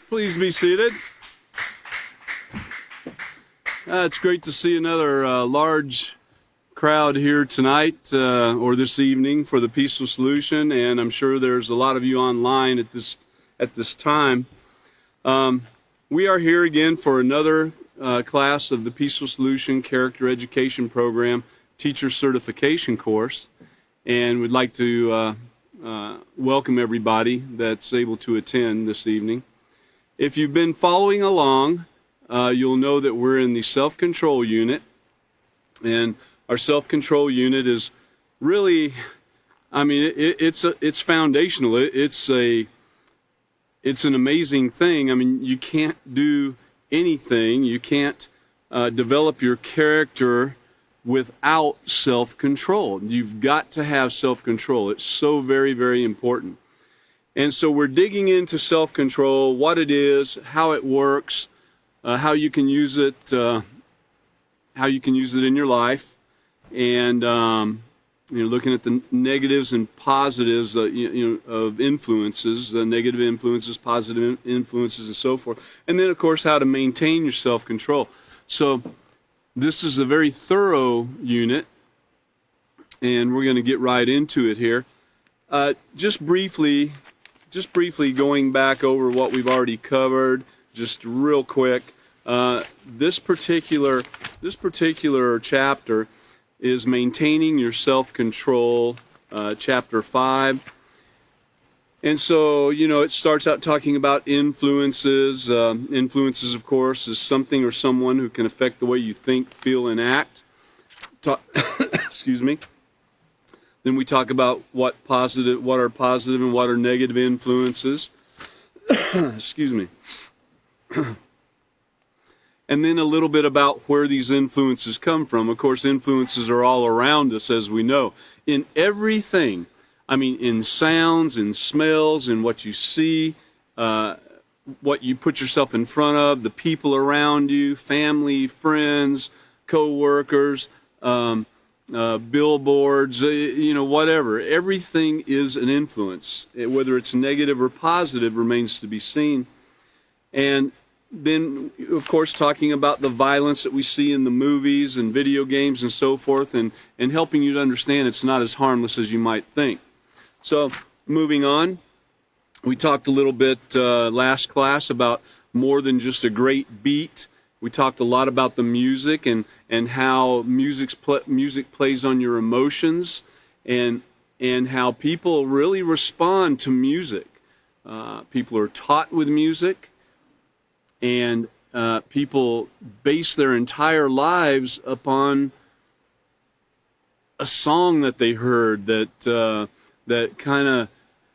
Please be seated. It's great to see another large crowd here tonight or this evening for the Peaceful Solution, and I'm sure there's a lot of you online at this time. We are here again for another class of the Peaceful Solution Character Education Program Teacher Certification course, and we'd like to welcome everybody that's able to attend this evening. If you've been following along, you'll know that we're in the self-control unit, and our self-control unit is really, it's foundational. It's an amazing thing. I mean, you can't do anything. You can't develop your character without self-control. You've got to have self-control. It's so very, very important. And so we're digging into self-control, what it is, how it works, how you can use it, in your life, and looking at the negatives and positives, of influences, the negative influences, positive influences, and so forth, and then of course how to maintain your self-control. So this is a very thorough unit, and we're going to get right into it here. Just briefly going back over what we've already covered, just real quick. This particular chapter is maintaining your self-control, chapter 5. And so, it starts out talking about influences. Influences, of course, is something or someone who can affect the way you think, feel, and act. Excuse me. Then we talk about what are positive and what are negative influences. Excuse me. And then a little bit about where these influences come from. Of course, influences are all around us, as we know. In everything, in sounds, in smells, in what you see, what you put yourself in front of, the people around you, family, friends, co-workers, billboards, whatever. Everything is an influence. Whether it's negative or positive remains to be seen. And then, of course, talking about the violence that we see in the movies and video games and so forth, and helping you to understand it's not as harmless as you might think. So, moving on, we talked a little bit last class about more than just a great beat. We talked a lot about the music and how music plays on your emotions, and how people really respond to music. People are taught with music, and people base their entire lives upon a song that they heard that kind of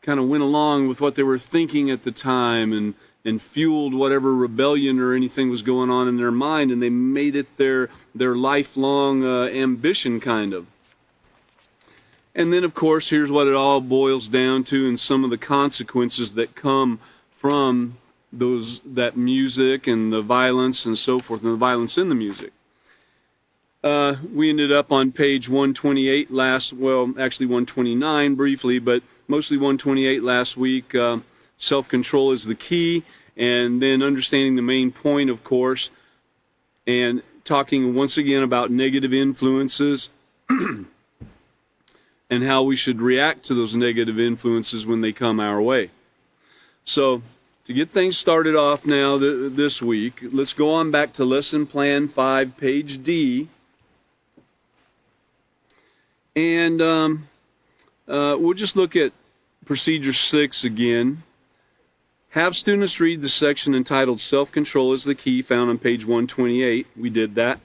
went along with what they were thinking at the time, and fueled whatever rebellion or anything was going on in their mind, and they made it their lifelong ambition, kind of. And then, of course, here's what it all boils down to, and some of the consequences that come from that music and the violence and so forth, and the violence in the music. We ended up on page 128 actually 129 briefly, but mostly 128 last week. Self-control is the key, and then understanding the main point, of course, and talking once again about negative influences and how we should react to those negative influences when they come our way. So, to get things started off now this week, let's go on back to Lesson Plan 5, page D. And we'll just look at Procedure 6 again. Have students read the section entitled Self-Control is the Key, found on page 128. We did that.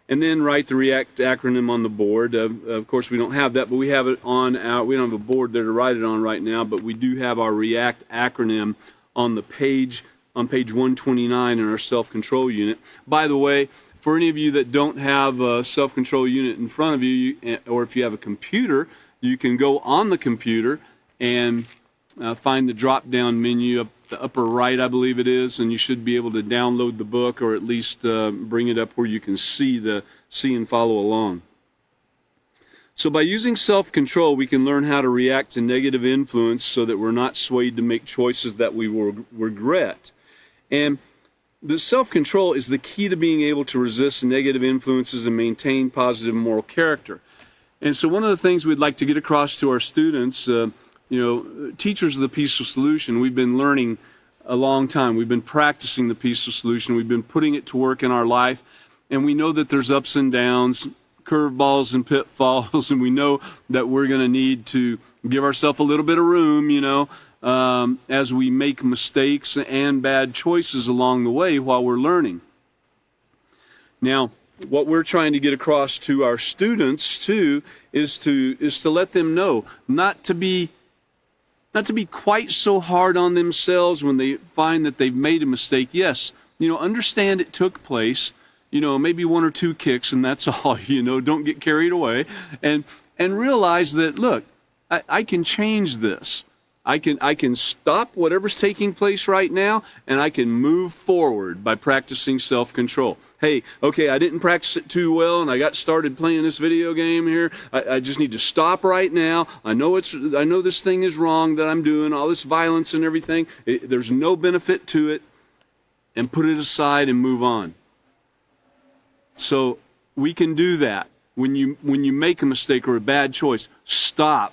And then write the REACT acronym on the board. Of course, we don't have that, but we have it on we don't have a board there to write it on right now, but we do have our REACT acronym on page 129 in our self-control unit. By the way, for any of you that don't have a self-control unit in front of you, or if you have a computer, you can go on the computer and find the drop-down menu up the upper right, I believe it is, and you should be able to download the book, or at least bring it up where you can see and follow along. So by using self-control, we can learn how to react to negative influence so that we're not swayed to make choices that we will regret. And the self-control is the key to being able to resist negative influences and maintain positive moral character. And so one of the things we'd like to get across to our students, teachers of the peaceful solution, we've been learning a long time. We've been practicing the peaceful solution. We've been putting it to work in our life. And we know that there's ups and downs, curveballs and pitfalls, and we know that we're going to need to give ourselves a little bit of room, as we make mistakes and bad choices along the way while we're learning. Now, what we're trying to get across to our students too is to let them know not to be quite so hard on themselves when they find that they've made a mistake. Yes, understand it took place. Maybe one or two kicks and that's all. Don't get carried away, and realize that, look, I can change this. I can stop whatever's taking place right now, and I can move forward by practicing self-control. Hey, okay, I didn't practice it too well, and I got started playing this video game here. I just need to stop right now. I know this thing is wrong that I'm doing, all this violence and everything. There's no benefit to it, and put it aside and move on. So we can do that. When you make a mistake or a bad choice, stop.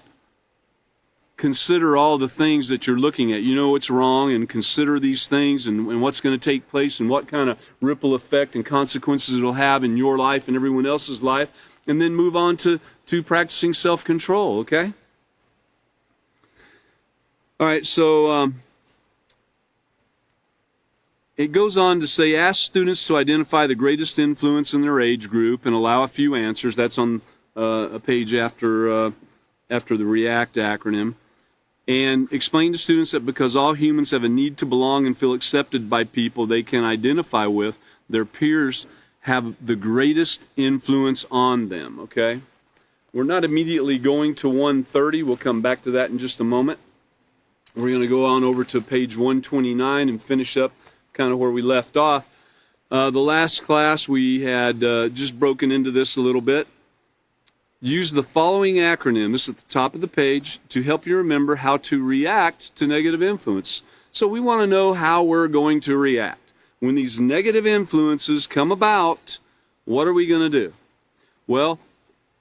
Consider all the things that you're looking at. You know what's wrong, and consider these things and what's going to take place and what kind of ripple effect and consequences it'll have in your life and everyone else's life, and then move on to practicing self-control, okay? All right, so it goes on to say, ask students to identify the greatest influence in their age group and allow a few answers. That's on a page after the REACT acronym. And explain to students that because all humans have a need to belong and feel accepted by people they can identify with, their peers have the greatest influence on them, okay? We're not immediately going to 130. We'll come back to that in just a moment. We're going to go on over to page 129 and finish up kind of where we left off. The last class we had just broken into this a little bit. Use the following acronym, this is at the top of the page, to help you remember how to react to negative influence. So we want to know how we're going to react. When these negative influences come about, what are we going to do? Well,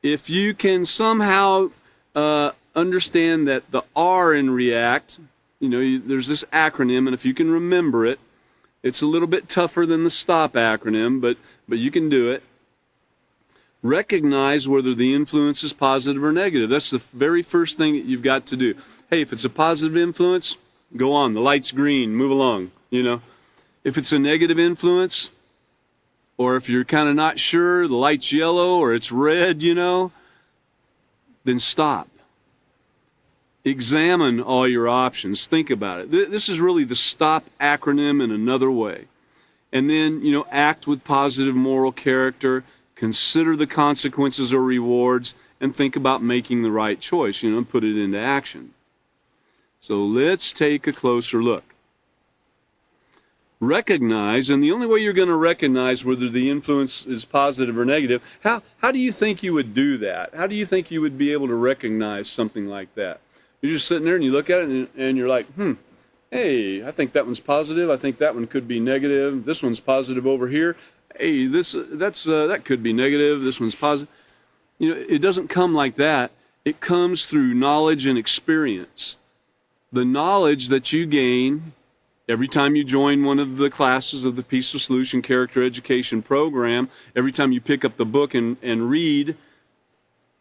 if you can somehow understand that the R in react, there's this acronym, and if you can remember it, it's a little bit tougher than the STOP acronym, but you can do it. Recognize whether the influence is positive or negative. That's the very first thing that you've got to do. Hey, if it's a positive influence, go on. The light's green. Move along. If it's a negative influence, or if you're kind of not sure, the light's yellow or it's red, then stop. Examine all your options. Think about it. This is really the STOP acronym in another way. And then, act with positive moral character. Consider the consequences or rewards, and think about making the right choice, and put it into action. So let's take a closer look. Recognize, and the only way you're going to recognize whether the influence is positive or negative, how do you think you would do that? How do you think you would be able to recognize something like that? You're just sitting there and you look at it and you're like, hey, I think that one's positive. I think that one could be negative. This one's positive over here. Hey, that could be negative. This one's positive. It doesn't come like that. It comes through knowledge and experience. The knowledge that you gain every time you join one of the classes of the Peaceful Solution Character Education Program, every time you pick up the book and read,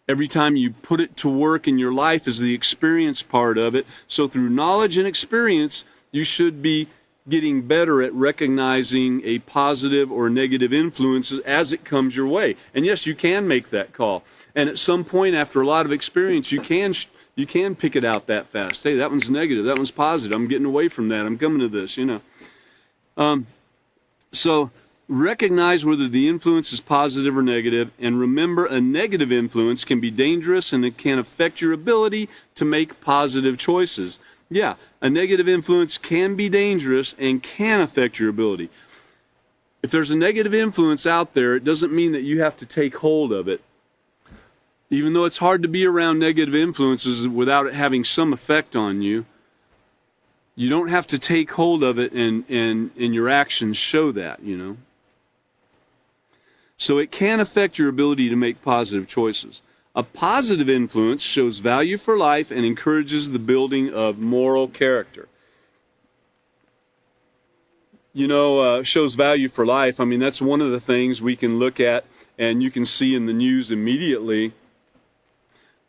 every time you put it to work in your life is the experience part of it. So through knowledge and experience, you should be getting better at recognizing a positive or negative influence as it comes your way. And yes, you can make that call. And at some point, after a lot of experience, you can pick it out that fast. Hey, that one's negative. That one's positive. I'm getting away from that. I'm coming to this, So recognize whether the influence is positive or negative, and remember a negative influence can be dangerous and it can affect your ability to make positive choices. Yeah, a negative influence can be dangerous and can affect your ability. If there's a negative influence out there, it doesn't mean that you have to take hold of it. Even though it's hard to be around negative influences without it having some effect on you, You don't have to take hold of it and your actions show that, you know. So it can affect your ability to make positive choices. A positive influence shows value for life and encourages the building of moral character. You know, shows value for life. I mean, that's one of the things we can look at, and you can see in the news immediately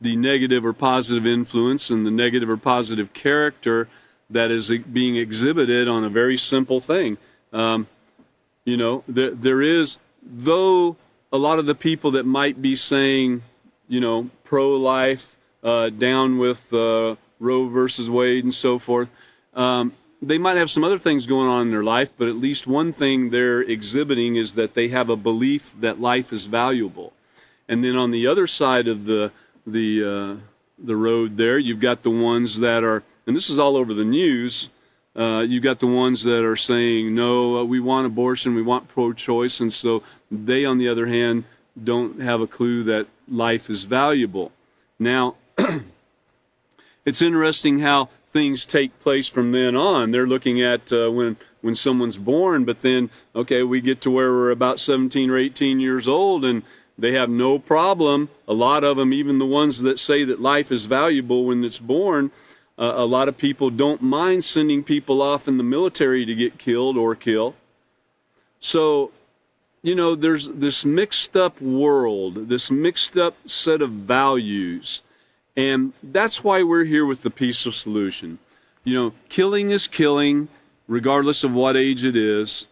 the negative or positive influence and the negative or positive character that is being exhibited on a very simple thing. You know, there is, though a lot of the people that might be saying, you know, pro-life, down with Roe versus Wade and so forth, they might have some other things going on in their life, but at least one thing they're exhibiting is that they have a belief that life is valuable. And then on the other side of the road there, you've got the ones that are, and this is all over the news, you've got the ones that are saying, no, we want abortion, we want pro-choice, and so they, on the other hand, don't have a clue that life is valuable. Now, it's interesting how things take place from then on. They're looking at when someone's born, but then, okay, we get to where we're about 17 or 18 years old, and they have no problem. A lot of them, even the ones that say that life is valuable when it's born, a lot of people don't mind sending people off in the military to get killed or kill. So, you know, there's this mixed up world, this mixed up set of values. And that's why we're here with the peaceful solution. You know, killing is killing, regardless of what age it is,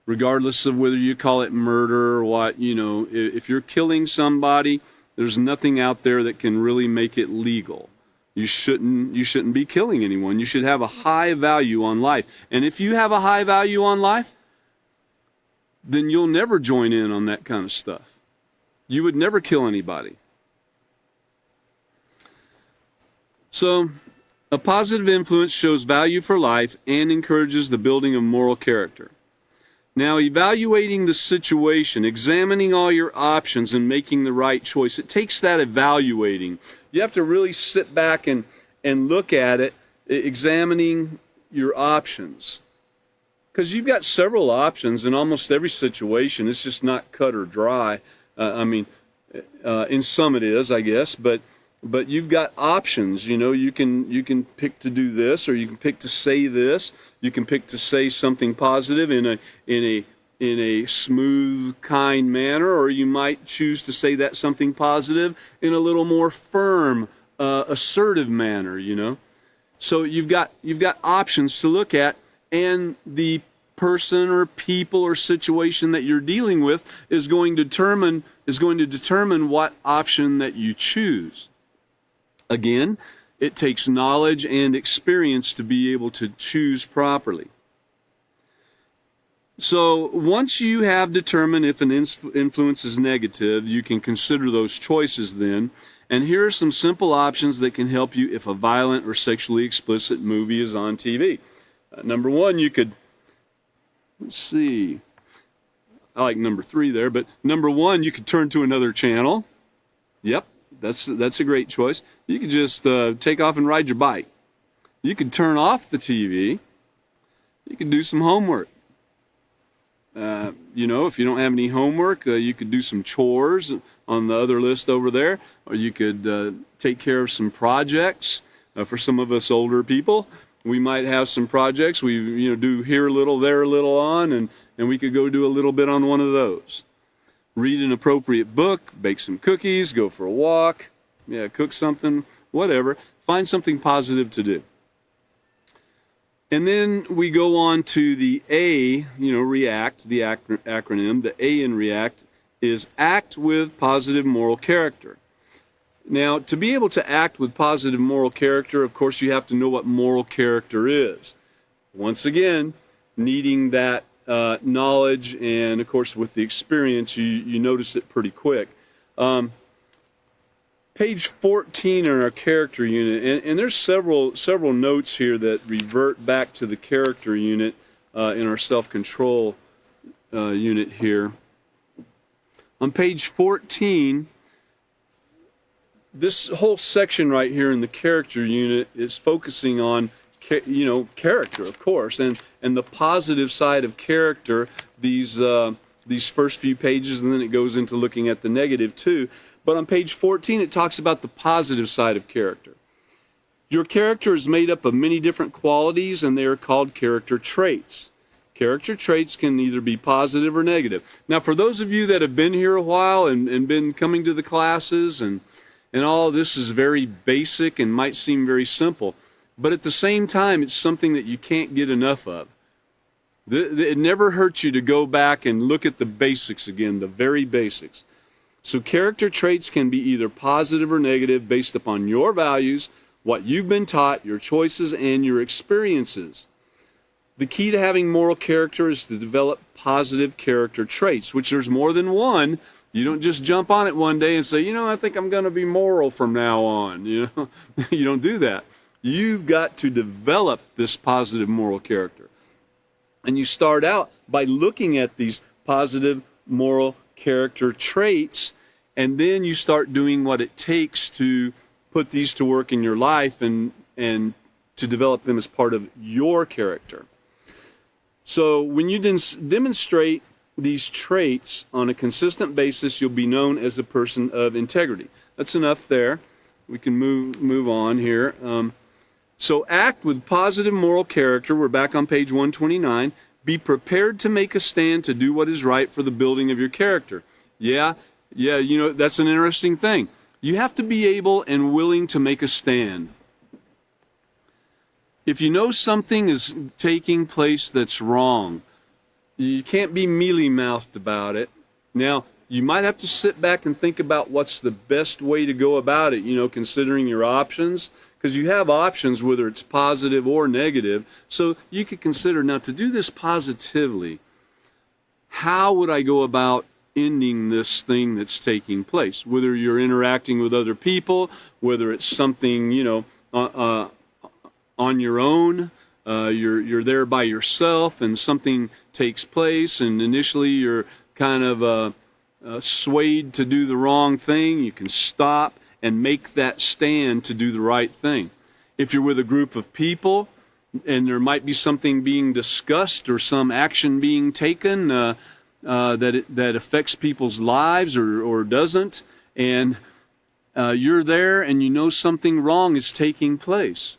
regardless of whether you call it murder or what. You know, if you're killing somebody, there's nothing out there that can really make it legal. You shouldn't be killing anyone. You should have a high value on life. And if you have a high value on life, then you'll never join in on that kind of stuff. You would never kill anybody. So, a positive influence shows value for life and encourages the building of moral character. Now, evaluating the situation, examining all your options and making the right choice, it takes that evaluating. You have to really sit back and look at it, examining your options. Because you've got several options in almost every situation. It's just not cut or dry. In some it is, I guess, but you've got options. You know, you can pick to do this, or you can pick to say this. You can pick to say something positive in a smooth, kind manner, or you might choose to say that something positive in a little more firm, assertive manner. You know, so you've got options to look at, and the person or people or situation that you're dealing with is going to determine what option that you choose. Again, it takes knowledge and experience to be able to choose properly. So once you have determined if an influence is negative, you can consider those choices then. And here are some simple options that can help you if a violent or sexually explicit movie is on TV. Number one, you could, let's see, I like number 3 there, but number 1, you could turn to another channel. Yep, that's a great choice. You could just take off and ride your bike. You could turn off the TV. You could do some homework. You know, if you don't have any homework, you could do some chores on the other list over there, or you could take care of some projects. For some of us older people, we might have some projects we do here a little, there a little on, and we could go do a little bit on one of those. Read an appropriate book, bake some cookies, go for a walk, cook something, whatever. Find something positive to do. And then we go on to the A, react, the acronym. The A in react is act with positive moral character. Now, to be able to act with positive moral character, of course, you have to know what moral character is. Once again, needing that knowledge, and of course, with the experience, you notice it pretty quick. Page 14 in our character unit, and there's several notes here that revert back to the character unit in our self-control unit here. On page 14, this whole section right here in the character unit is focusing on character, of course, and the positive side of character, these first few pages, and then it goes into looking at the negative too. But on page 14, it talks about the positive side of character. Your character is made up of many different qualities, and they are called character traits. Character traits can either be positive or negative. Now, for those of you that have been here a while and been coming to the classes, and all this is very basic and might seem very simple, but at the same time, it's something that you can't get enough of. It never hurts you to go back and look at the basics again, the very basics. So character traits can be either positive or negative based upon your values, what you've been taught, your choices, and your experiences. The key to having moral character is to develop positive character traits, which there's more than one. You don't just jump on it one day and say, I think I'm going to be moral from now on. You don't do that. You've got to develop this positive moral character. And you start out by looking at these positive moral character traits, and then you start doing what it takes to put these to work in your life and to develop them as part of your character. So when you demonstrate these traits on a consistent basis, you'll be known as a person of integrity. That's enough there. We can move on here. So act with positive moral character. We're back on page 129. Be prepared to make a stand to do what is right for the building of your character. Yeah, that's an interesting thing. You have to be able and willing to make a stand. If you know something is taking place that's wrong, you can't be mealy-mouthed about it. Now, you might have to sit back and think about what's the best way to go about it, considering your options, because you have options, whether it's positive or negative. So you could consider, now to do this positively, how would I go about ending this thing that's taking place? Whether you're interacting with other people, whether it's something, on your own, you're there by yourself and something takes place and initially you're kind of swayed to do the wrong thing, you can stop and make that stand to do the right thing. If you're with a group of people and there might be something being discussed or some action being taken that affects people's lives or doesn't, and you're there and you know something wrong is taking place,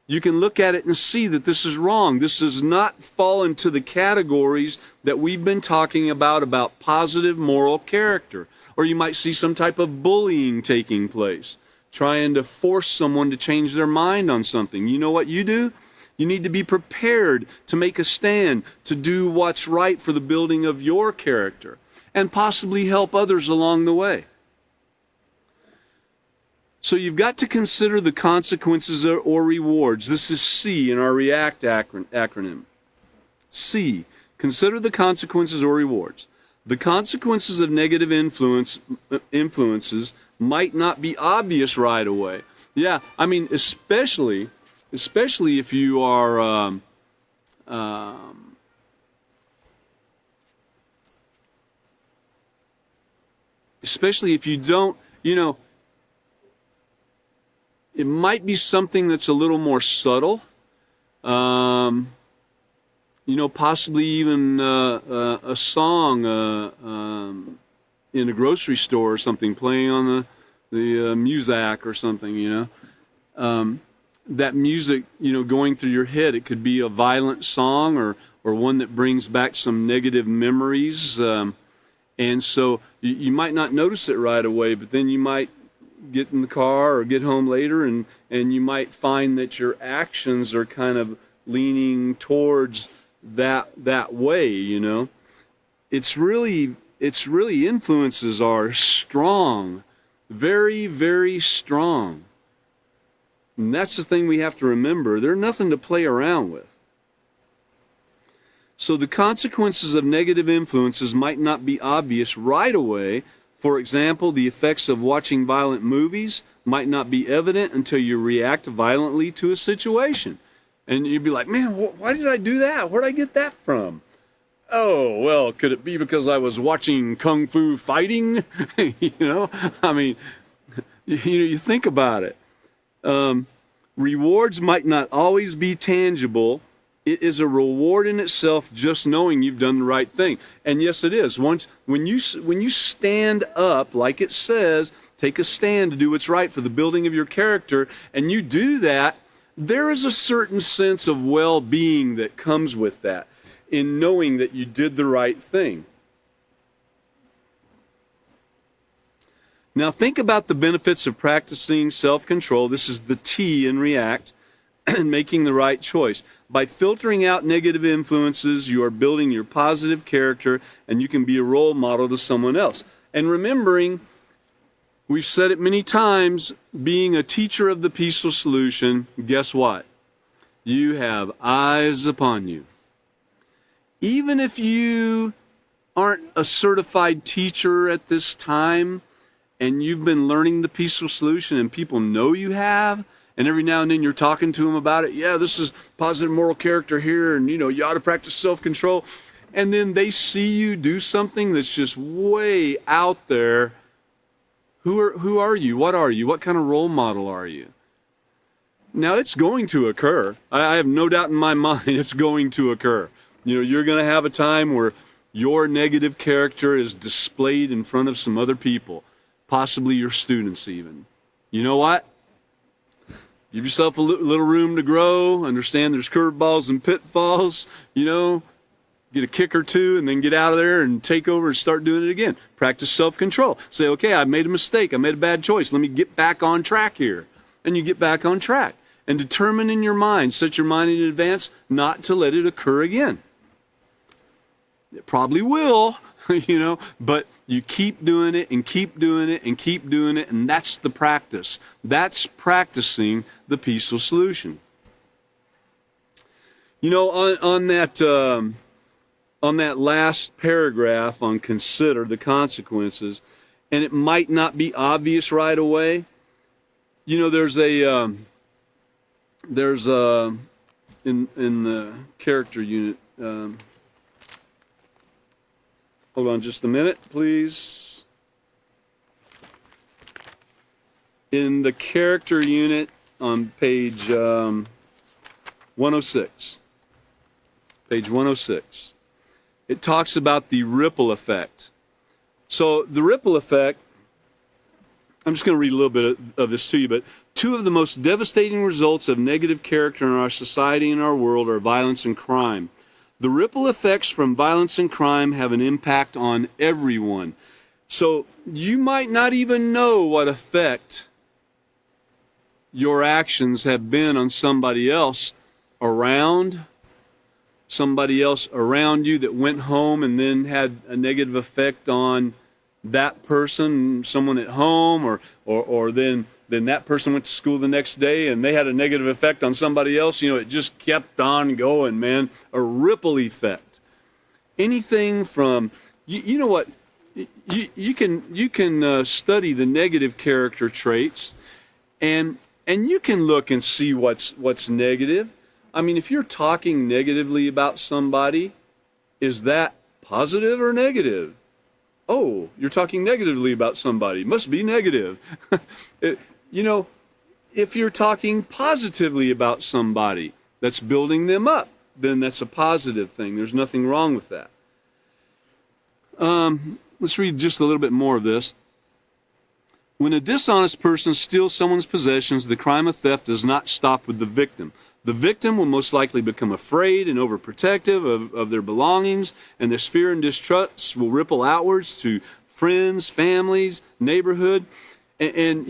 you can look at it and see that this is wrong. This does not fall into the categories that we've been talking about positive moral character. Or you might see some type of bullying taking place, trying to force someone to change their mind on something. You know what you do? You need to be prepared to make a stand, to do what's right for the building of your character, and possibly help others along the way. So you've got to consider the consequences or rewards. This is C in our REACT acronym. C, consider the consequences or rewards. The consequences of negative influences might not be obvious right away. Yeah, I mean, especially if you are especially if you don't, it might be something that's a little more subtle. Possibly even a song in a grocery store or something, playing on the Muzak or something, that music, going through your head. It could be a violent song or one that brings back some negative memories. And so you might not notice it right away, but then you might get in the car or get home later and you might find that your actions are kind of leaning towards that way, It's really influences are strong, very, very strong. And that's the thing we have to remember. They're nothing to play around with. So the consequences of negative influences might not be obvious right away. For example, the effects of watching violent movies might not be evident until you react violently to a situation. And you'd be like, man, why did I do that? Where'd I get that from? Oh, well, could it be because I was watching Kung Fu fighting? I mean, you think about it. Rewards might not always be tangible. It is a reward in itself just knowing you've done the right thing. And yes, it is. When you stand up, like it says, take a stand to do what's right for the building of your character, and you do that, there is a certain sense of well-being that comes with that, in knowing that you did the right thing. Now think about the benefits of practicing self-control. This is the T in react, and making the right choice. By filtering out negative influences, you are building your positive character, and you can be a role model to someone else. And remembering, we've said it many times, being a teacher of the peaceful solution, guess what? You have eyes upon you. Even if you aren't a certified teacher at this time, and you've been learning the peaceful solution, and people know you have, and every now and then you're talking to them about it. Yeah, this is positive moral character here, and you ought to practice self-control. And then they see you do something that's just way out there. Who are you? What are you? What kind of role model are you? Now, it's going to occur. I have no doubt in my mind it's going to occur. You're going to have a time where your negative character is displayed in front of some other people, possibly your students even. You know what? Give yourself a little room to grow. Understand there's curveballs and pitfalls. Get a kick or two and then get out of there and take over and start doing it again. Practice self-control. Say, okay, I made a mistake. I made a bad choice. Let me get back on track here. And you get back on track. And determine in your mind, set your mind in advance not to let it occur again. It probably will, but you keep doing it and keep doing it and keep doing it, and that's the practice. That's practicing the peaceful solution. On that last paragraph on consider the consequences, and it might not be obvious right away. There's in the character unit. Hold on just a minute, please. In the character unit on page 106, it talks about the ripple effect. So the ripple effect, I'm just going to read a little bit of this to you, but two of the most devastating results of negative character in our society and our world are violence and crime. The ripple effects from violence and crime have an impact on everyone. So you might not even know what effect your actions have been on somebody else around you that went home and then had a negative effect on that person, someone at home, or then that person went to school the next day and they had a negative effect on somebody else. It just kept on going, man. A ripple effect. Anything from, you know what, you can study the negative character traits, and you can look and see what's negative. I mean, if you're talking negatively about somebody, is that positive or negative? Oh, you're talking negatively about somebody. Must be negative. If you're talking positively about somebody that's building them up, then that's a positive thing. There's nothing wrong with that. Let's read just a little bit more of this. When a dishonest person steals someone's possessions, the crime of theft does not stop with the victim. The victim will most likely become afraid and overprotective of their belongings, and this fear and distrust will ripple outwards to friends, families, neighborhood. And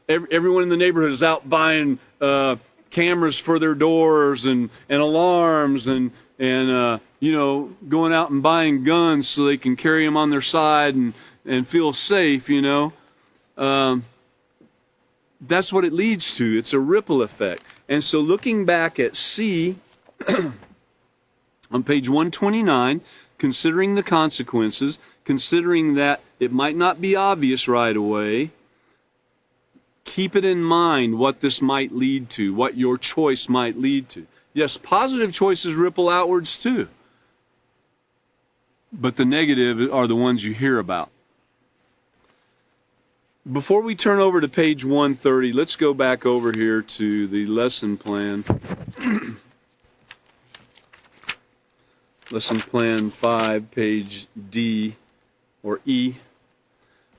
everyone in the neighborhood is out buying cameras for their doors and alarms and going out and buying guns so they can carry them on their side and feel safe, That's what it leads to. It's a ripple effect. And so looking back at C on page 129, considering the consequences, considering that it might not be obvious right away, keep it in mind what this might lead to, what your choice might lead to. Yes, positive choices ripple outwards too, but the negative are the ones you hear about. Before we turn over to page 130, let's go back over here to the lesson plan. Lesson plan 5, page D or E.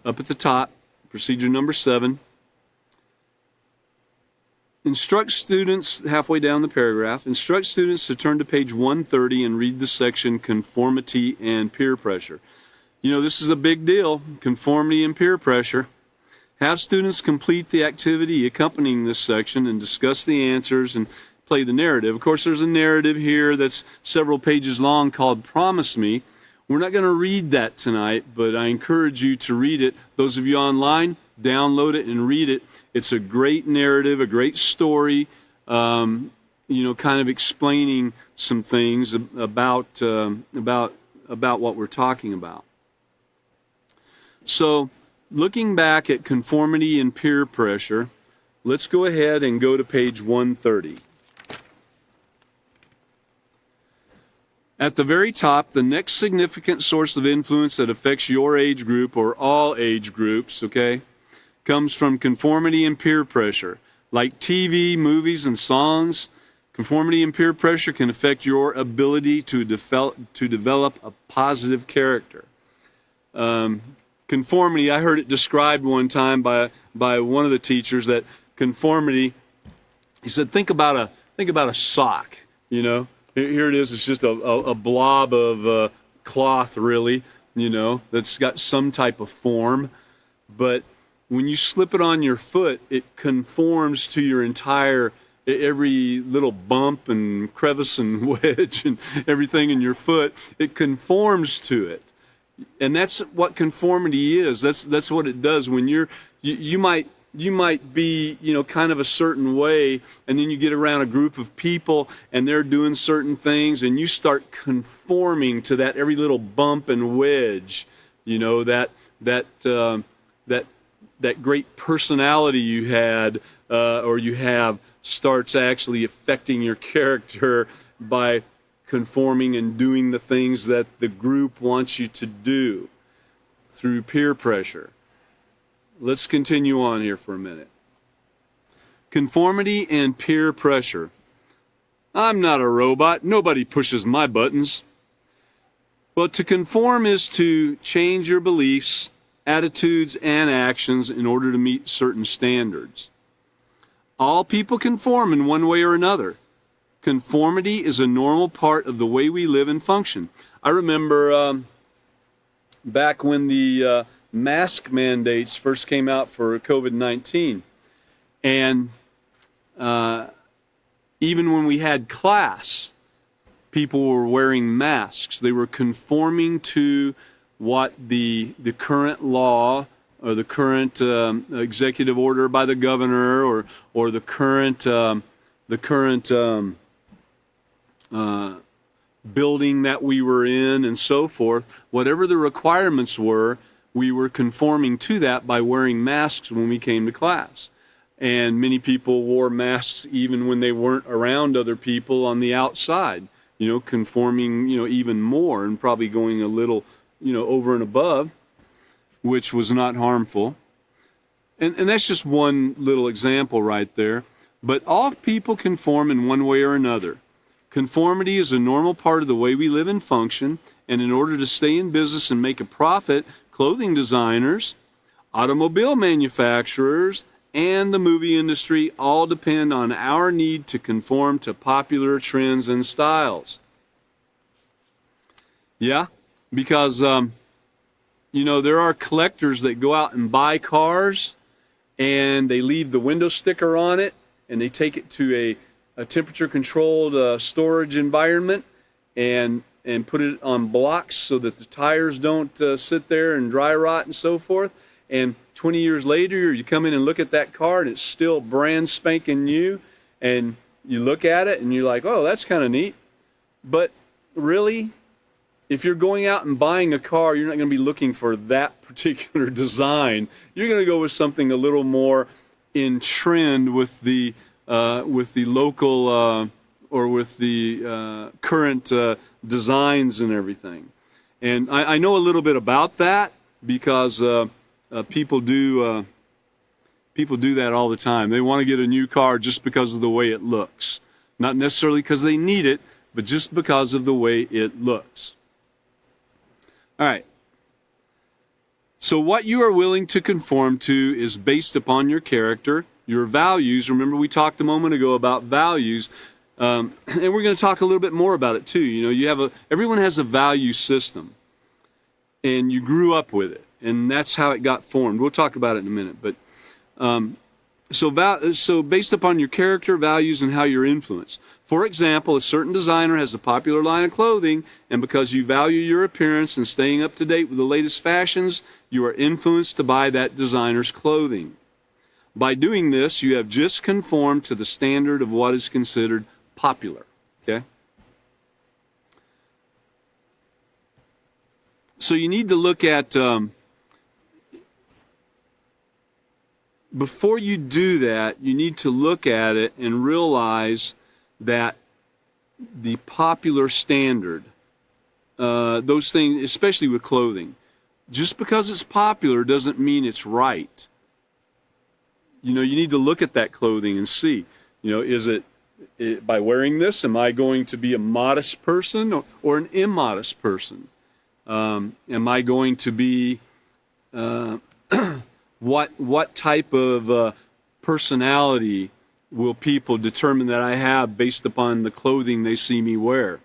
Up at the top, procedure number 7. Instruct students, halfway down the paragraph, instruct students to turn to page 130 and read the section Conformity and Peer Pressure. You know, this is a big deal, conformity and peer pressure. Have students complete the activity accompanying this section and discuss the answers and play the narrative. Of course, there's a narrative here that's several pages long called Promise Me. We're not going to read that tonight, but I encourage you to read it. Those of you online, download it and read it. It's a great narrative, a great story, kind of explaining some things about what we're talking about. So, looking back at conformity and peer pressure, let's go ahead and go to page 130. At the very top, the next significant source of influence that affects your age group or all age groups, okay, comes from conformity and peer pressure. Like TV, movies, and songs, conformity and peer pressure can affect your ability to develop a positive character. Conformity, I heard it described one time by one of the teachers that conformity, he said, think about a sock, you know. Here it is, it's just a blob of cloth, really, you know, that's got some type of form. But when you slip it on your foot, it conforms to your every little bump and crevice and wedge and everything in your foot. It conforms to it. And that's what conformity is. That's what it does. When you might be, you know, kind of a certain way, and then you get around a group of people and they're doing certain things and you start conforming to that every little bump and wedge, you know, that great personality you had or you have starts actually affecting your character by conforming and doing the things that the group wants you to do through peer pressure. Let's continue on here for a minute. Conformity and peer pressure. I'm not a robot. Nobody pushes my buttons. Well, to conform is to change your beliefs, attitudes, and actions in order to meet certain standards. All people conform in one way or another. Conformity is a normal part of the way we live and function. I remember back when the mask mandates first came out for COVID-19, and even when we had class, people were wearing masks. They were conforming to what the current law or the current executive order by the governor or the current building that we were in and so forth. Whatever the requirements were, we were conforming to that by wearing masks when we came to class. And many people wore masks even when they weren't around other people on the outside, you know, conforming, you know, even more and probably going a little, you know, over and above, which was not harmful. And that's just one little example right there. But all people conform in one way or another. Conformity is a normal part of the way we live and function, and in order to stay in business and make a profit, clothing designers, automobile manufacturers, and the movie industry all depend on our need to conform to popular trends and styles. Yeah, because, you know, there are collectors that go out and buy cars, and they leave the window sticker on it, and they take it to a temperature-controlled storage environment and put it on blocks so that the tires don't sit there and dry rot and so forth. And 20 years later, you come in and look at that car, and it's still brand spanking new, and you look at it, and you're like, oh, that's kind of neat. But really, if you're going out and buying a car, you're not going to be looking for that particular design. You're going to go with something a little more in trend with the local or with the current designs and everything. And I know a little bit about that because people do People do that all the time. They want to get a new car just because of the way it looks. Not necessarily because they need it, but just because of the way it looks. All right. So what you are willing to conform to is based upon your character, your values. Remember, we talked a moment ago about values, and we're going to talk a little bit more about it too. You know, everyone has a value system, and you grew up with it, and that's how it got formed. We'll talk about it in a minute, but so based upon your character, values, and how you're influenced. For example, a certain designer has a popular line of clothing, and because you value your appearance and staying up to date with the latest fashions, you are influenced to buy that designer's clothing. By doing this, you have just conformed to the standard of what is considered popular. Okay? So you need to look at, before you do that, you need to look at it and realize that the popular standard, those things, especially with clothing, just because it's popular doesn't mean it's right. You know, you need to look at that clothing and see, you know, is it by wearing this, am I going to be a modest person or an immodest person? Am I going to be what type of personality will people determine that I have based upon the clothing they see me wear?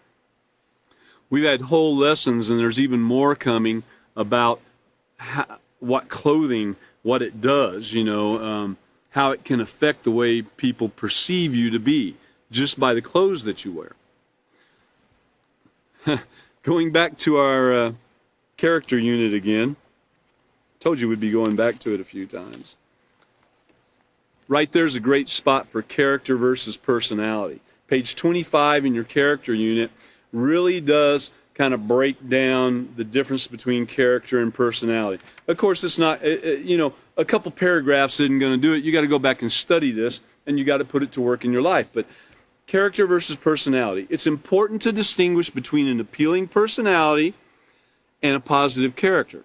We've had whole lessons, and there's even more coming, about what clothing, what it does, you know, how it can affect the way people perceive you to be just by the clothes that you wear. Going back to our character unit again. Told you we'd be going back to it a few times. Right there's a great spot for character versus personality. Page 25 in your character unit really does kind of break down the difference between character and personality. Of course, it's not, you know, a couple paragraphs isn't going to do it. You got to go back and study this, and you got to put it to work in your life. But character versus personality. It's important to distinguish between an appealing personality and a positive character.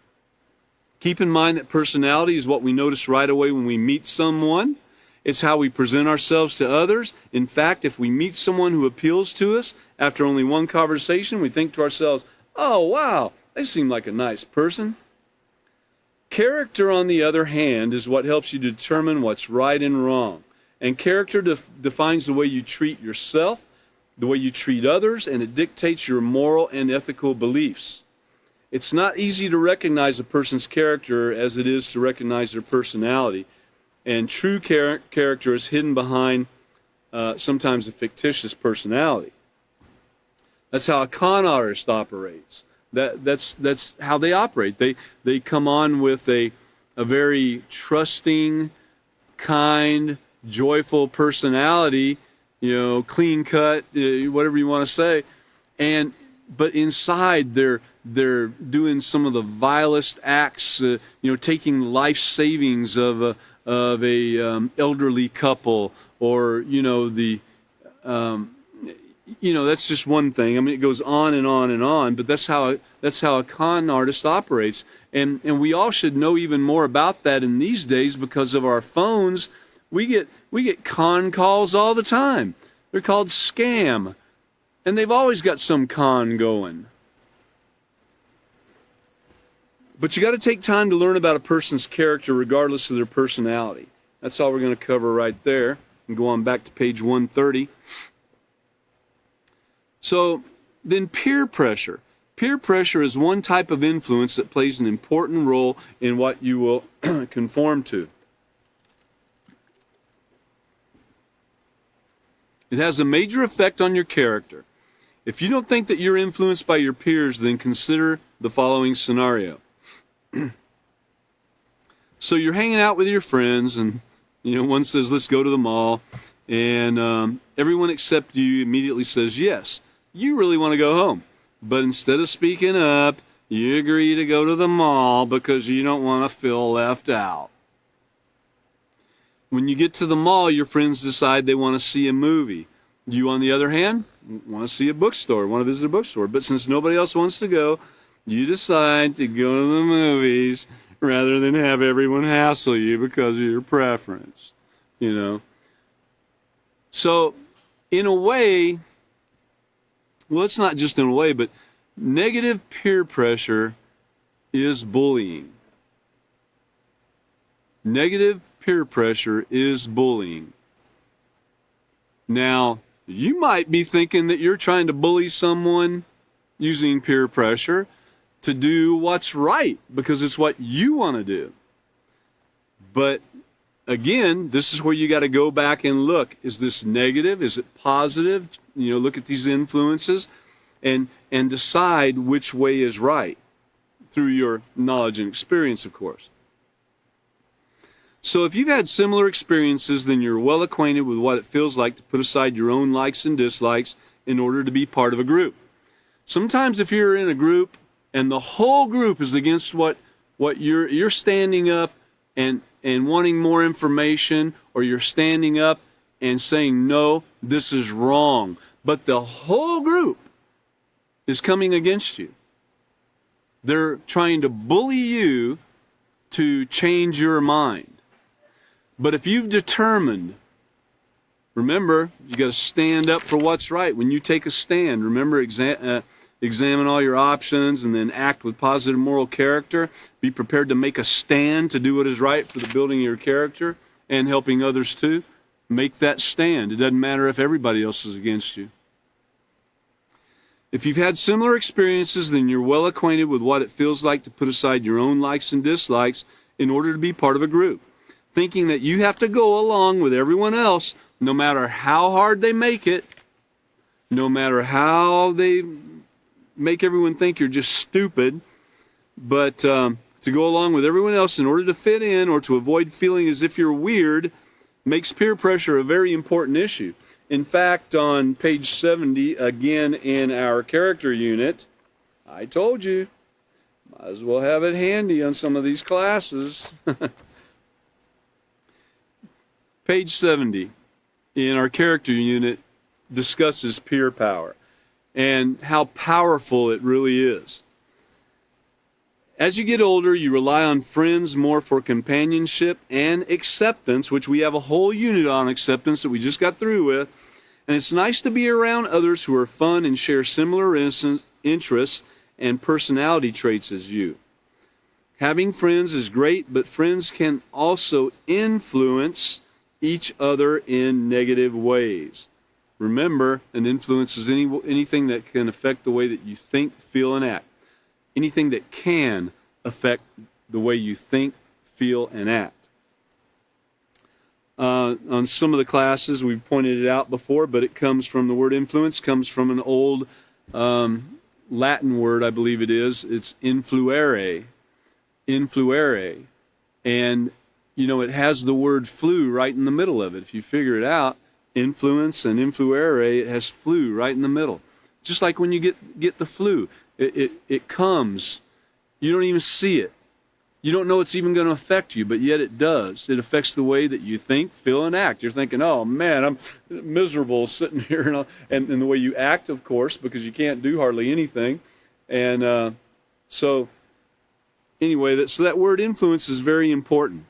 Keep in mind that personality is what we notice right away when we meet someone. It's how we present ourselves to others. In fact, if we meet someone who appeals to us, after only one conversation, we think to ourselves, oh, wow, they seem like a nice person. Character, on the other hand, is what helps you determine what's right and wrong. And character defines the way you treat yourself, the way you treat others, and it dictates your moral and ethical beliefs. It's not easy to recognize a person's character as it is to recognize their personality. And true character is hidden behind sometimes a fictitious personality. That's how a con artist operates. That's how they operate. They come on with a very trusting, kind, joyful personality, you know, clean cut, whatever you want to say, but inside they're doing some of the vilest acts, you know, taking life savings of a elderly couple, or you know that's just one thing. I mean, it goes on and on and on. But that's how a con artist operates, and we all should know even more about that in these days because of our phones. We get con calls all the time. They're called scam, and they've always got some con going. But you got to take time to learn about a person's character regardless of their personality. That's all we're going to cover right there. And go on back to page 130. So then peer pressure. Peer pressure is one type of influence that plays an important role in what you will conform to. It has a major effect on your character. If you don't think that you're influenced by your peers, then consider the following scenario. So you're hanging out with your friends, and one says, let's go to the mall, and everyone except you immediately says yes. You really want to go home, but instead of speaking up, you agree to go to the mall because you don't want to feel left out. When you get to the mall, your friends decide they want to see a movie. You, on the other hand, want to see a bookstore, want to visit a bookstore, but since nobody else wants to go, you decide to go to the movies, rather than have everyone hassle you because of your preference, you know. So, in a way, well, it's not just in a way, but negative peer pressure is bullying. Negative peer pressure is bullying. Now, you might be thinking that you're trying to bully someone using peer pressure to do what's right because it's what you want to do. But again, this is where you got to go back and look. Is this negative? Is it positive? You know, look at these influences and decide which way is right through your knowledge and experience, of course. So if you've had similar experiences, then you're well acquainted with what it feels like to put aside your own likes and dislikes in order to be part of a group. Sometimes if you're in a group and the whole group is against what you're standing up and wanting more information, or you're standing up and saying, no, this is wrong, but the whole group is coming against you. They're trying to bully you to change your mind. But if you've determined, remember, you got to stand up for what's right. When you take a stand, remember, examine all your options and then act with positive moral character. Be prepared to make a stand to do what is right for the building of your character and helping others too. Make that stand. It doesn't matter if everybody else is against you. If you've had similar experiences, then you're well acquainted with what it feels like to put aside your own likes and dislikes in order to be part of a group. Thinking that you have to go along with everyone else, no matter how hard they make it, no matter how they make everyone think you're just stupid, but to go along with everyone else in order to fit in or to avoid feeling as if you're weird makes peer pressure a very important issue. In fact, on page 70, again in our character unit, I told you, might as well have it handy on some of these classes. Page 70 in our character unit discusses peer power and how powerful it really is. As you get older, you rely on friends more for companionship and acceptance, which we have a whole unit on acceptance that we just got through with. And it's nice to be around others who are fun and share similar interests and personality traits as you. Having friends is great, but friends can also influence each other in negative ways. Remember, an influence is anything that can affect the way that you think, feel, and act. Anything that can affect the way you think, feel, and act. On some of the classes, we've pointed it out before, but it comes from the word influence, comes from an old Latin word, I believe it is. It's influere. Influere. And you know, it has the word flu right in the middle of it. If you figure it out, influence and influere, it has flu right in the middle. Just like when you get the flu, it comes. You don't even see it. You don't know it's even going to affect you, but yet it does. It affects the way that you think, feel, and act. You're thinking, oh man, I'm miserable sitting here, and the way you act, of course, because you can't do hardly anything. And so anyway, so that word influence is very important.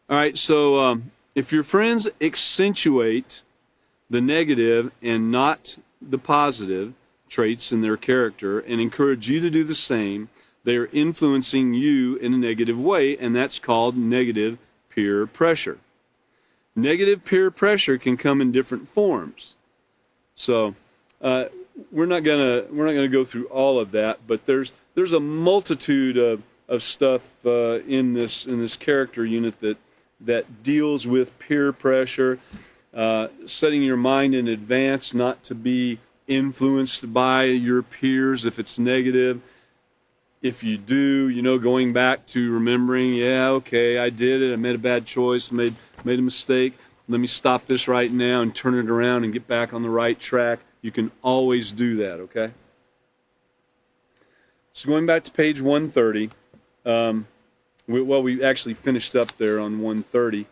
All right, so if your friends accentuate the negative and not the positive traits in their character and encourage you to do the same, they are influencing you in a negative way, and that's called negative peer pressure. Negative peer pressure can come in different forms. So we're not gonna go through all of that, but there's a multitude of stuff in this character unit that deals with peer pressure, setting your mind in advance not to be influenced by your peers if it's negative. If you do, you know, going back to remembering, yeah, okay, I did it, I made a bad choice, made a mistake. Let me stop this right now and turn it around and get back on the right track. You can always do that, okay? So going back to page 130, we actually finished up there on 130,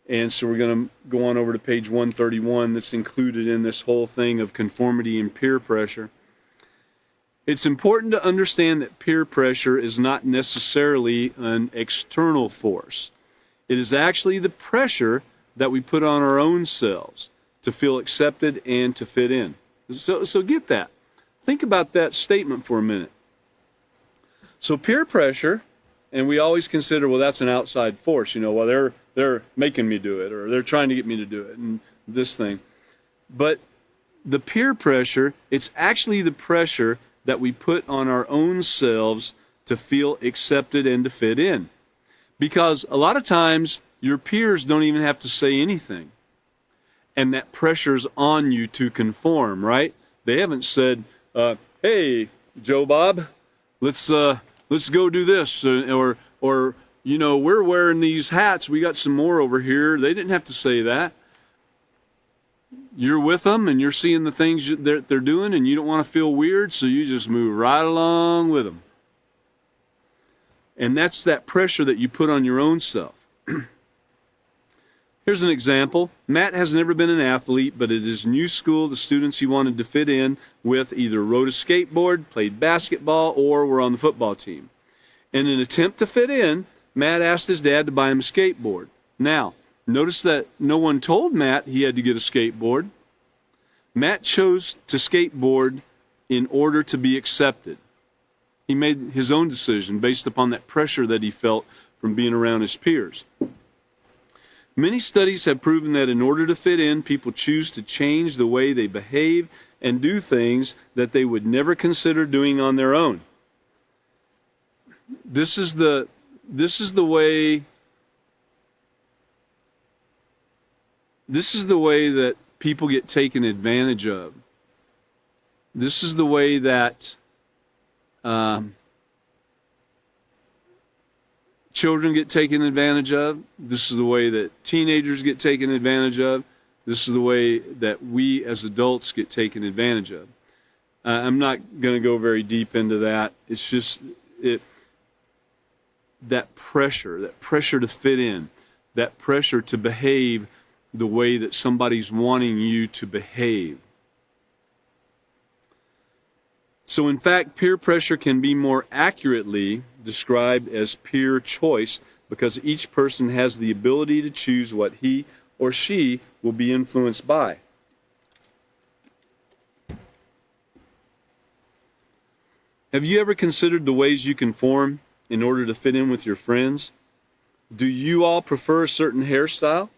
and so we're going to go on over to page 131 that's included in this whole thing of conformity and peer pressure. It's important to understand that peer pressure is not necessarily an external force. It is actually the pressure that we put on our own selves to feel accepted and to fit in. So get that. Think about that statement for a minute. So peer pressure, and we always consider, well, that's an outside force. Well, they're making me do it, or they're trying to get me to do it, and this thing. But the peer pressure, it's actually the pressure that we put on our own selves to feel accepted and to fit in. Because a lot of times, your peers don't even have to say anything. And that pressure's on you to conform, right? They haven't said, hey, Joe Bob, let's go do this, or we're wearing these hats. We got some more over here. They didn't have to say that. You're with them, and you're seeing the things that they're doing, and you don't want to feel weird, so you just move right along with them. And that's that pressure that you put on your own self. Here's an example. Matt has never been an athlete, but at his new school, the students he wanted to fit in with either rode a skateboard, played basketball, or were on the football team. In an attempt to fit in, Matt asked his dad to buy him a skateboard. Now, notice that no one told Matt he had to get a skateboard. Matt chose to skateboard in order to be accepted. He made his own decision based upon that pressure that he felt from being around his peers. Many studies have proven that in order to fit in, people choose to change the way they behave and do things that they would never consider doing on their own. This is the way that people get taken advantage of. This is the way that children get taken advantage of. This is the way that teenagers get taken advantage of. This is the way that we as adults get taken advantage of. I'm not going to go very deep into that. It's just that pressure to fit in, that pressure to behave the way that somebody's wanting you to behave. So in fact, peer pressure can be more accurately described as peer choice because each person has the ability to choose what he or she will be influenced by. Have you ever considered the ways you conform in order to fit in with your friends? Do you all prefer a certain hairstyle?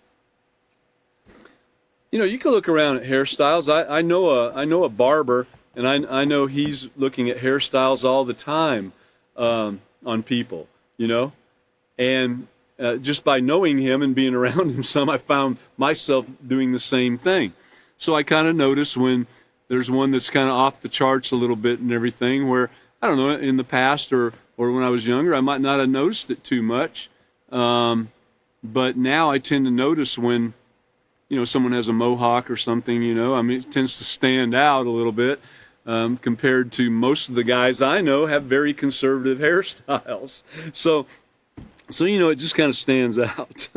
You can look around at hairstyles. I know a barber, and I know he's looking at hairstyles all the time on people, And just by knowing him and being around him some, I found myself doing the same thing. So I kind of notice when there's one that's kind of off the charts a little bit and everything, where, I don't know, in the past or when I was younger, I might not have noticed it too much. But now I tend to notice when, someone has a mohawk or something, it tends to stand out a little bit compared to most of the guys I know have very conservative hairstyles. So it just kind of stands out.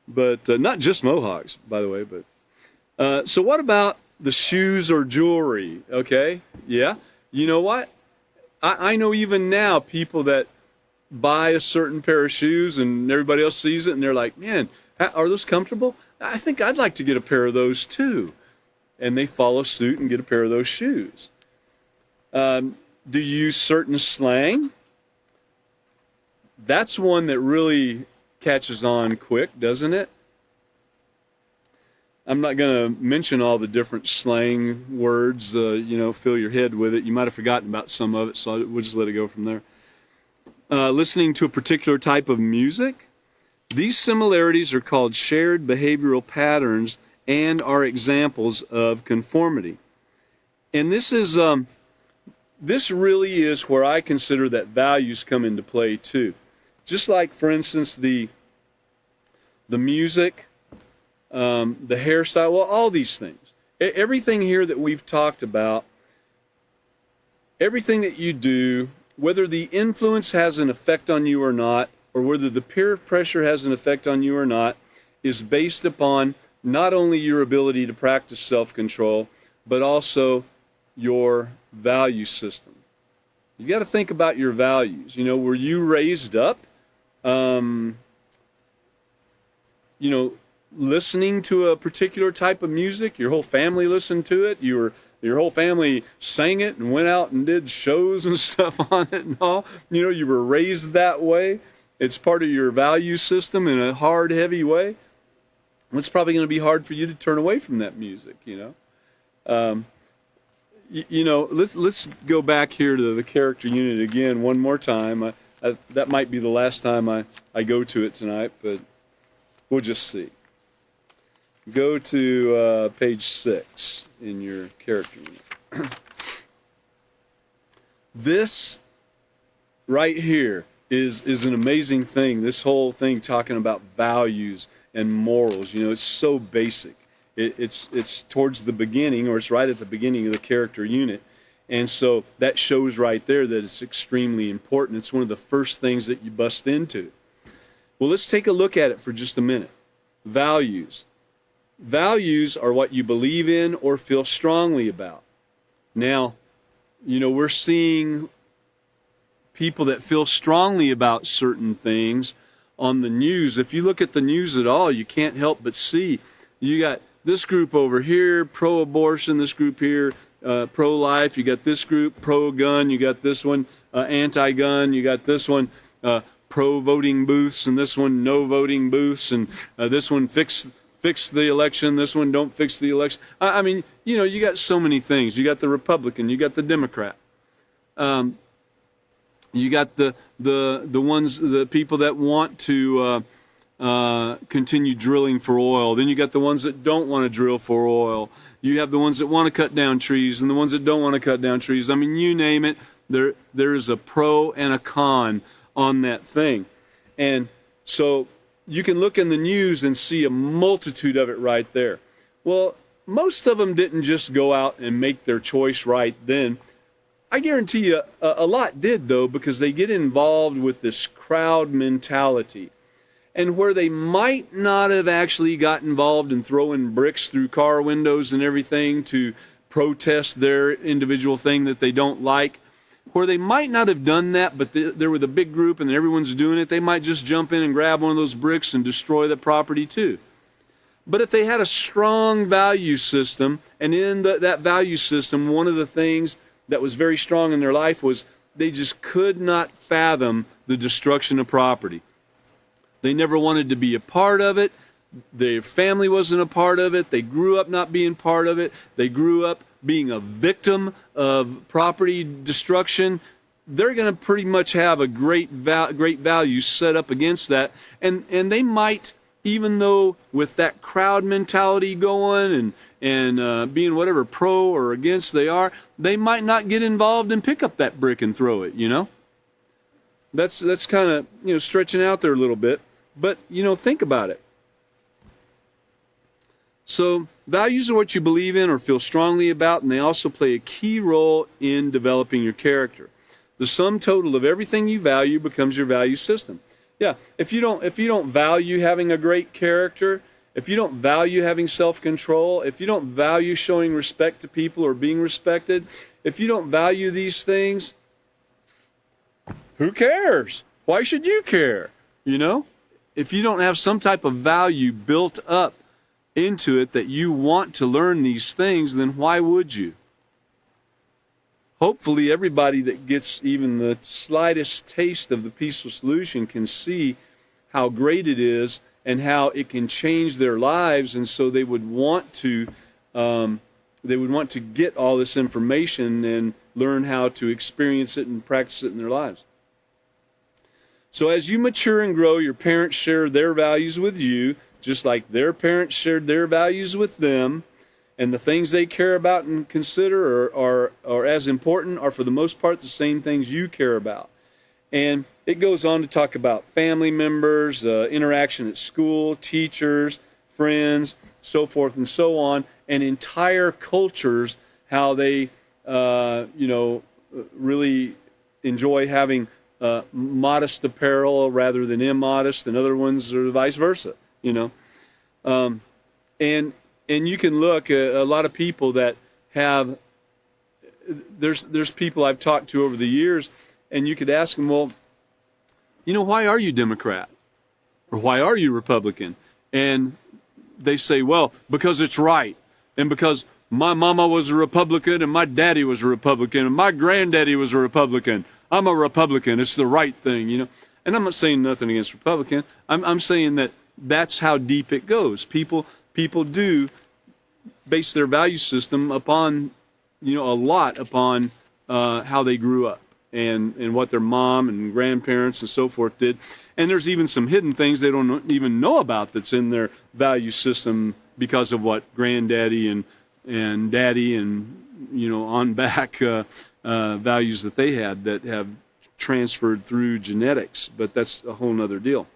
But not just mohawks, by the way. But so what about the shoes or jewelry? Okay, yeah. You know what? I know even now people that buy a certain pair of shoes and everybody else sees it and they're like, man, are those comfortable? I think I'd like to get a pair of those too. And they follow suit and get a pair of those shoes. Do you use certain slang? That's one that really catches on quick, doesn't it? I'm not going to mention all the different slang words, fill your head with it. You might have forgotten about some of it, so we'll just let it go from there. Listening to a particular type of music. These similarities are called shared behavioral patterns and are examples of conformity. And this really is where I consider that values come into play too. Just like, for instance, the music, the hairstyle, well, all these things. Everything here that we've talked about, everything that you do, whether the influence has an effect on you or not, or whether the peer pressure has an effect on you or not, is based upon not only your ability to practice self-control, but also your value system. You got to think about your values. You know, were you raised up, um, you know, listening to a particular type of music? Your whole family listened to it. Your whole family sang it and went out and did shows and stuff on it and all. You know, you were raised that way. It's part of your value system in a hard, heavy way. It's probably going to be hard for you to turn away from that music, you know. You know, let's go back here to the character unit again one more time. That might be the last time I go to it tonight, but we'll just see. Go to page 6 in your character unit. This right here is an amazing thing. This whole thing talking about values and morals. You know, it's so basic. It's towards the beginning, or it's right at the beginning of the character unit. And so that shows right there that it's extremely important. It's one of the first things that you bust into. Well, let's take a look at it for just a minute. Values. Values are what you believe in or feel strongly about. Now, you know, we're seeing people that feel strongly about certain things on the news. If you look at the news at all, you can't help but see you got this group over here, pro-abortion, this group here, pro-life, you got this group, pro-gun, you got this one, anti-gun, you got this one, pro-voting booths, and this one, no-voting booths, and this one, fix the election, this one, don't fix the election. I mean, you know, you got so many things. You got the Republican, you got the Democrat. You got the ones, the people that want to continue drilling for oil. Then you got the ones that don't want to drill for oil. You have the ones that want to cut down trees and the ones that don't want to cut down trees. I mean, you name it, there is a pro and a con on that thing. And so you can look in the news and see a multitude of it right there. Well, most of them didn't just go out and make their choice right then. I guarantee you a lot did, though, because they get involved with this crowd mentality. And where they might not have actually got involved in throwing bricks through car windows and everything to protest their individual thing that they don't like, where they might not have done that, but there were the big group and everyone's doing it, they might just jump in and grab one of those bricks and destroy the property too. But if they had a strong value system, and in that value system, one of the things that was very strong in their life was they just could not fathom the destruction of property. They never wanted to be a part of it. Their family wasn't a part of it. They grew up not being part of it. They grew up being a victim of property destruction. They're going to pretty much have a great value set up against that. And they might, even though with that crowd mentality going and being whatever pro or against they are, they might not get involved and pick up that brick and throw it, you know? That's kind of, you know, stretching out there a little bit. But, you know, think about it. So values are what you believe in or feel strongly about, and they also play a key role in developing your character. The sum total of everything you value becomes your value system. Yeah, if you don't value having a great character, if you don't value having self-control, if you don't value showing respect to people or being respected, if you don't value these things, who cares? Why should you care? You know? If you don't have some type of value built up into it that you want to learn these things, then why would you? Hopefully everybody that gets even the slightest taste of the peaceful solution can see how great it is and how it can change their lives, and so they would want to get all this information and learn how to experience it and practice it in their lives. So as you mature and grow, your parents share their values with you, just like their parents shared their values with them. And the things they care about and consider are as important, are for the most part the same things you care about. And it goes on to talk about family members, interaction at school, teachers, friends, so forth and so on, and entire cultures, how they, really enjoy having modest apparel rather than immodest, and other ones are vice versa, you know. And you can look at a lot of people that have there's people I've talked to over the years, and you could ask them, well, why are you Democrat? Or why are you Republican? And they say, well, because it's right. And because my mama was a Republican and my daddy was a Republican and my granddaddy was a Republican. I'm a Republican. It's the right thing, And I'm not saying nothing against Republican. I'm saying that that's how deep it goes. People do base their value system upon, a lot upon how they grew up and what their mom and grandparents and so forth did. And there's even some hidden things they don't even know about that's in their value system because of what granddaddy and daddy and, on back values that they had that have transferred through genetics. But that's a whole nother deal.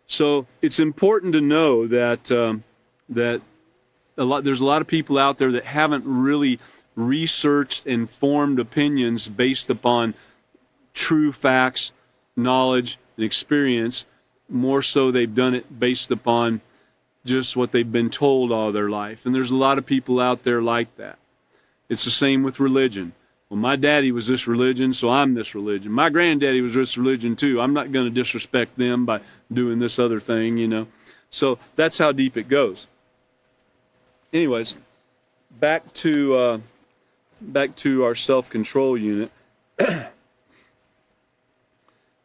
So it's important to know that there's a lot of people out there that haven't really researched and formed opinions based upon true facts, knowledge, and experience. More so, they've done it based upon just what they've been told all their life. And there's a lot of people out there like that. It's the same with religion. Well, my daddy was this religion, so I'm this religion. My granddaddy was this religion too. I'm not going to disrespect them by doing this other thing, So that's how deep it goes. Anyways, back to our self-control unit.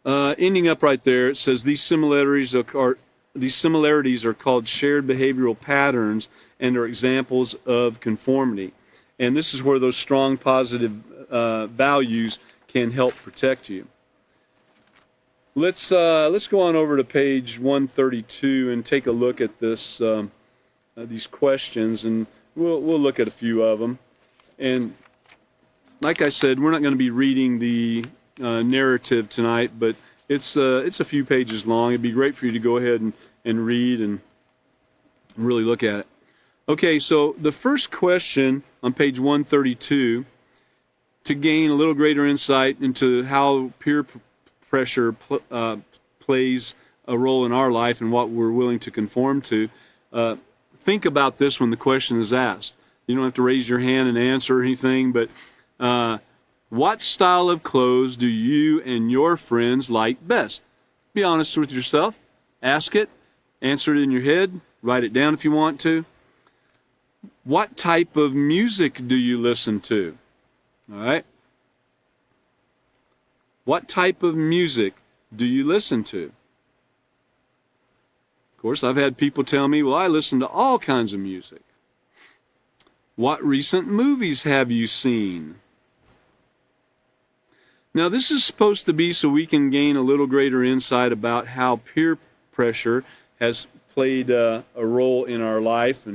Ending up right there, it says these similarities are called shared behavioral patterns and are examples of conformity. And this is where those strong positive values can help protect you. Let's go on over to page 132 and take a look at this these questions, and we'll look at a few of them. And like I said, we're not going to be reading the narrative tonight, but it's a few pages long. It'd be great for you to go ahead and read and really look at it. Okay, so the first question on page 132, to gain a little greater insight into how peer pressure plays a role in our life and what we're willing to conform to, think about this when the question is asked. You don't have to raise your hand and answer anything, but what style of clothes do you and your friends like best? Be honest with yourself. Ask it. Answer it in your head. Write it down if you want to. What type of music do you listen to? All right. What type of music do you listen to? Of course, I've had people tell me, well, I listen to all kinds of music. What recent movies have you seen? Now, this is supposed to be so we can gain a little greater insight about how peer pressure has played a role in our life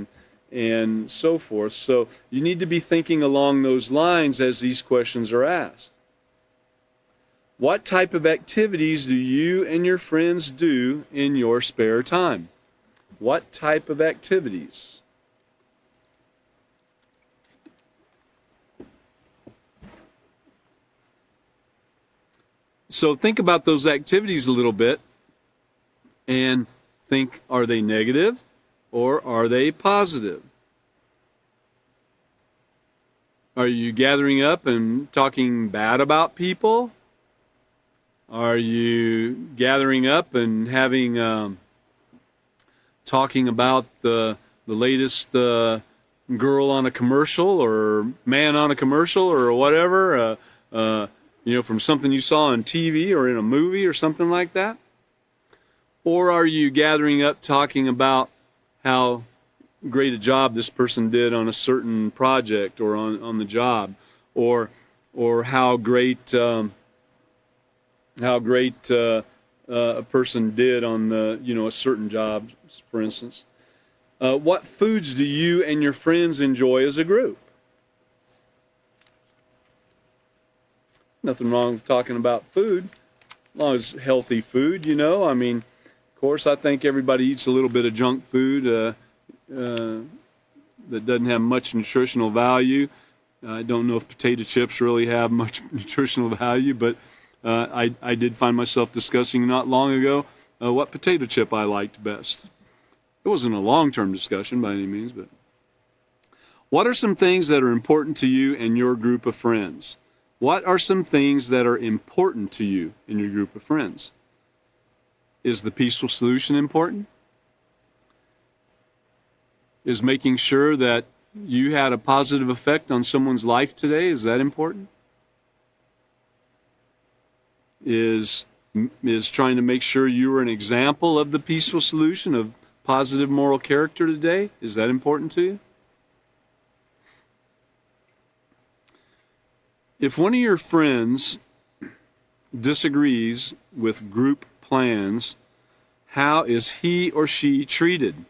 and so forth. So you need to be thinking along those lines as these questions are asked. What type of activities do you and your friends do in your spare time? What type of activities? So think about those activities a little bit and think, are they negative or are they positive? Are you gathering up and talking bad about people? Are you gathering up and having talking about the latest girl on a commercial or man on a commercial or whatever? From something you saw on TV or in a movie or something like that? Or are you gathering up talking about how great a job this person did on a certain project or on the job, or how great a person did on a certain job, for instance? What foods do you and your friends enjoy as a group? Nothing wrong with talking about food, as long as healthy food, I mean, of course, I think everybody eats a little bit of junk food that doesn't have much nutritional value. I don't know if potato chips really have much nutritional value, but I did find myself discussing not long ago what potato chip I liked best. It wasn't a long-term discussion by any means, but What are some things that are important to you and your group of friends? What are some things that are important to you in your group of friends? Is the peaceful solution important? Is making sure that you had a positive effect on someone's life today, is that important? Is trying to make sure you are an example of the peaceful solution, of positive moral character today, is that important to you? If one of your friends disagrees with group plans, how is he or she treated?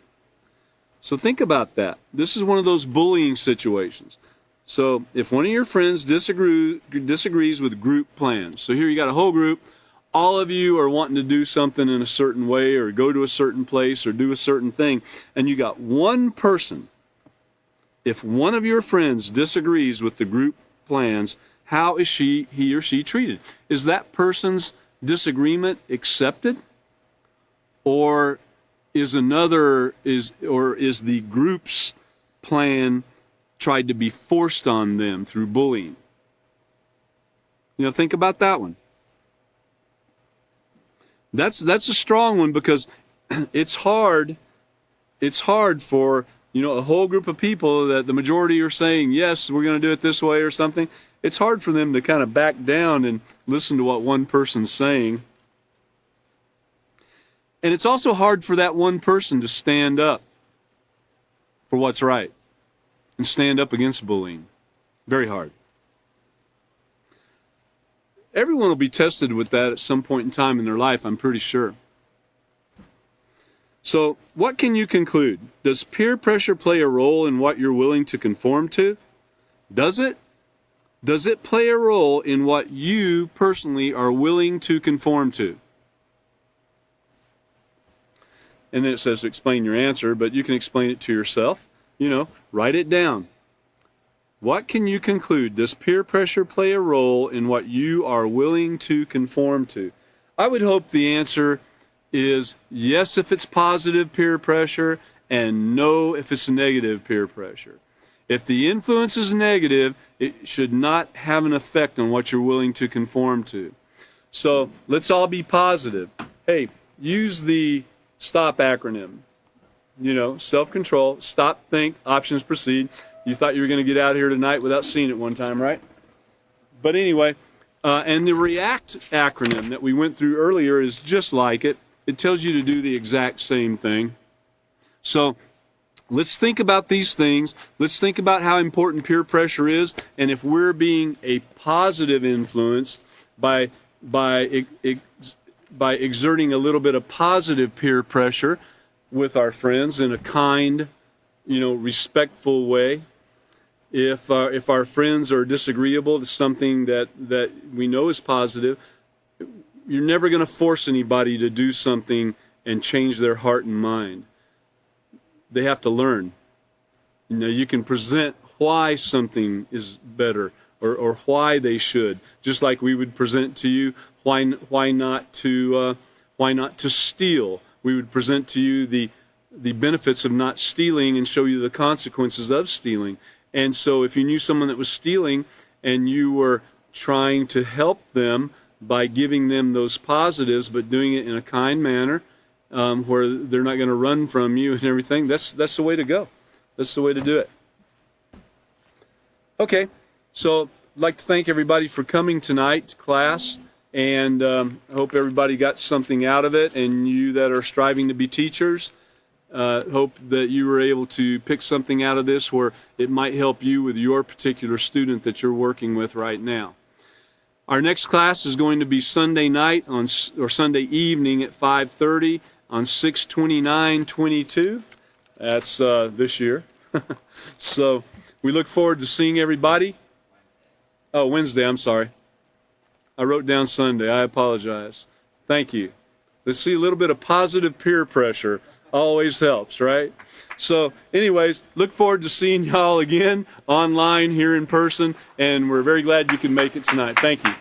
So think about that. This is one of those bullying situations. So if one of your friends disagrees with group plans, so here you got a whole group, all of you are wanting to do something in a certain way or go to a certain place or do a certain thing, and you got one person. If one of your friends disagrees with the group plans, how is he or she treated? Is that person's disagreement accepted? Or is the group's plan tried to be forced on them through bullying? Think about that one. That's a strong one, because it's hard for a whole group of people that the majority are saying, yes, we're going to do it this way or something. It's hard for them to kind of back down and listen to what one person's saying. And it's also hard for that one person to stand up for what's right and stand up against bullying. Very hard. Everyone will be tested with that at some point in time in their life, I'm pretty sure. So, what can you conclude? Does peer pressure play a role in what you're willing to conform to? Does it? Does it play a role in what you personally are willing to conform to? And then it says to explain your answer, but you can explain it to yourself. Write it down. What can you conclude? Does peer pressure play a role in what you are willing to conform to? I would hope the answer is yes if it's positive peer pressure, and no if it's negative peer pressure. If the influence is negative, it should not have an effect on what you're willing to conform to. So let's all be positive. Hey, use the STOP acronym. Self-control, stop, think, options, proceed. You thought you were going to get out of here tonight without seeing it one time, right? But anyway, and the REACT acronym that we went through earlier is just like it. It tells you to do the exact same thing. So let's think about these things. Let's think about how important peer pressure is, and if we're being a positive influence by exerting a little bit of positive peer pressure with our friends in a kind, respectful way. If our friends are disagreeable to something that we know is positive, you're never going to force anybody to do something and change their heart and mind. They have to learn. You can present why something is better or why they should, just like we would present to you why not to steal. We would present to you the benefits of not stealing and show you the consequences of stealing. And so if you knew someone that was stealing and you were trying to help them by giving them those positives, but doing it in a kind manner, where they're not going to run from you and everything, that's the way to go. That's the way to do it. Okay, so I'd like to thank everybody for coming tonight to class, and I hope everybody got something out of it, and you that are striving to be teachers, hope that you were able to pick something out of this where it might help you with your particular student that you're working with right now. Our next class is going to be Sunday night or Sunday evening at 5:30 on 6/29/22. That's this year. So we look forward to seeing everybody. Oh, Wednesday, I'm sorry. I wrote down Sunday. I apologize. Thank you. Let's see, a little bit of positive peer pressure always helps, right? So anyways, look forward to seeing y'all again online here in person, and we're very glad you can make it tonight. Thank you.